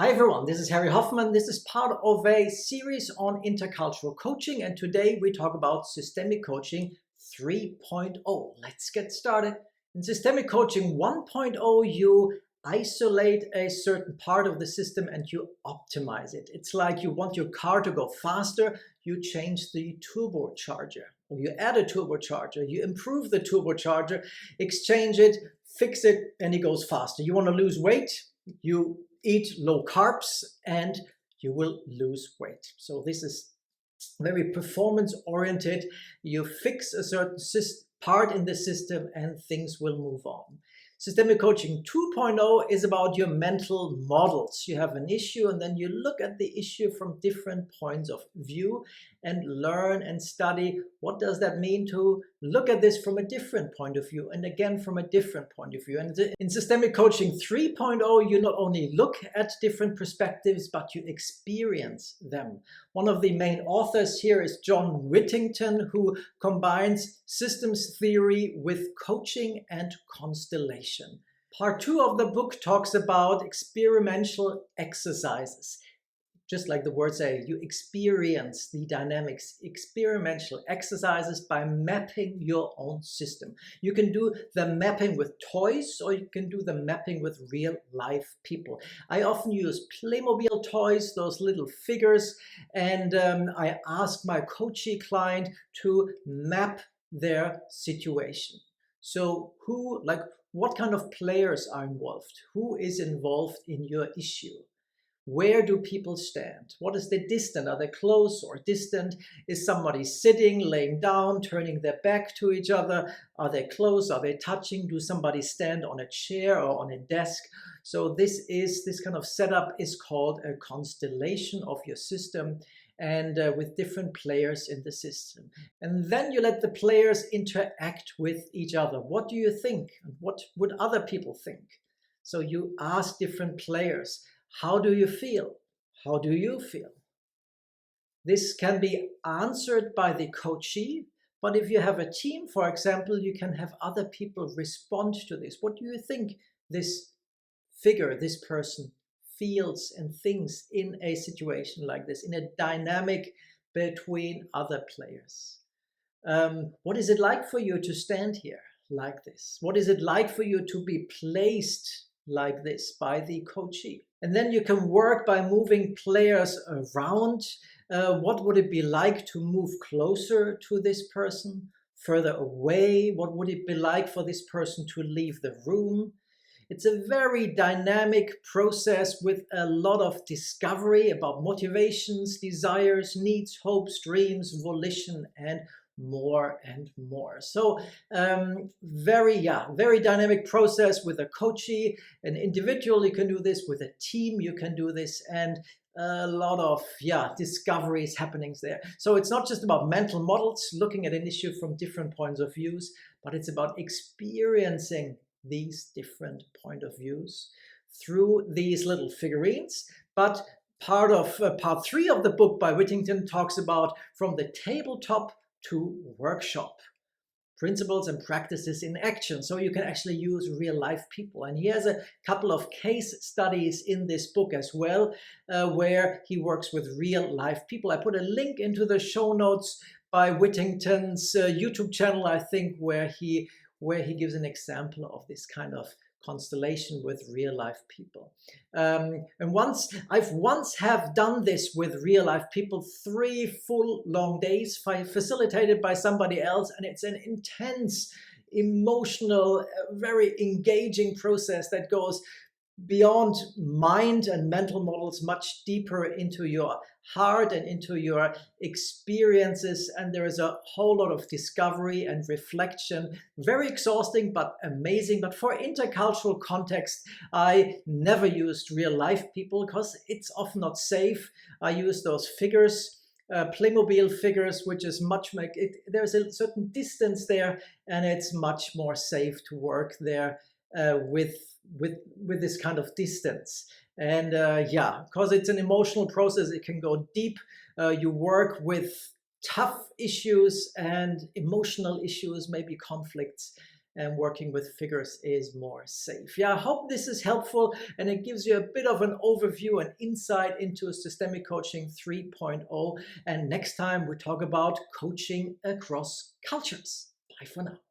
Hi everyone, this is Harry Hoffman. This is part of a series on intercultural coaching, and today we talk about systemic coaching 3.0. Let's get started. In systemic coaching 1.0, you isolate a certain part of the system and you optimize it. It's like you want your car to go faster, you change the turbocharger, or you add a turbocharger, you improve the turbocharger, exchange it, fix it, and it goes faster. You want to lose weight, you eat low carbs and you will lose weight. So this is very performance oriented. You fix a certain part in the system and things will move on. Systemic coaching 2.0 is about your mental models. You have an issue and then you look at the issue from different points of view and learn and study what does that mean to look at this from a different point of view and again from a different point of view. And in systemic coaching 3.0, you not only look at different perspectives, but you experience them. One of the main authors here is John Whittington, who combines systems theory with coaching and constellation. Part 2 of the book talks about experiential exercises. Just like the words say, you experience the dynamics, experiential exercises by mapping your own system. You can do the mapping with toys or you can do the mapping with real life people. I often use Playmobil toys, those little figures, and I ask my coachee client to map their situation. So what kind of players are involved? Who is involved in your issue? Where do people stand? What is the distance? Are they close or distant? Is somebody sitting, laying down, turning their back to each other? Are they close? Are they touching? Do somebody stand on a chair or on a desk? So this kind of setup is called a constellation of your system, and with different players in the system. And then you let the players interact with each other. What do you think? What would other people think? So you ask different players, how do you feel? How do you feel? This can be answered by the coachee, but if you have a team, for example, you can have other people respond to this. What do you think this figure, this person feels and thinks in a situation like this, in a dynamic between other players? What is it like for you to stand here like this? What is it like for you to be placed like this by the coachee? And then you can work by moving players around. What would it be like to move closer to this person, further away? What would it be like for this person to leave the room? It's a very dynamic process with a lot of discovery about motivations, desires, needs, hopes, dreams, volition, and more and more. So very dynamic process with a coachee. An individual, you can do this. With a team, you can do this. And a lot of discoveries happenings there. So it's not just about mental models, looking at an issue from different points of views, but it's about experiencing these different point of views through these little figurines. But part 3 of the book by Whittington talks about from the tabletop to workshop, principles and practices in action. So you can actually use real life people. And he has a couple of case studies in this book as well, where he works with real life people. I put a link into the show notes by Whittington's YouTube channel, I think, where he gives an example of this kind of constellation with real life people. And I've once have done this with real life people, 3 full long days facilitated by somebody else. And it's an intense, emotional, very engaging process that goes beyond mind and mental models, much deeper into your heart and into your experiences. And there is a whole lot of discovery and reflection. Very exhausting, but amazing. But for intercultural context, I never used real life people because it's often not safe. I use those figures, Playmobil figures, which is there's a certain distance there, and it's much more safe to work there with this kind of distance. And because it's an emotional process, it can go deep. You work with tough issues and emotional issues, maybe conflicts, and working with figures is more safe. Yeah, I hope this is helpful and it gives you a bit of an overview and insight into Systemic Coaching 3.0. And next time we talk about coaching across cultures. Bye for now.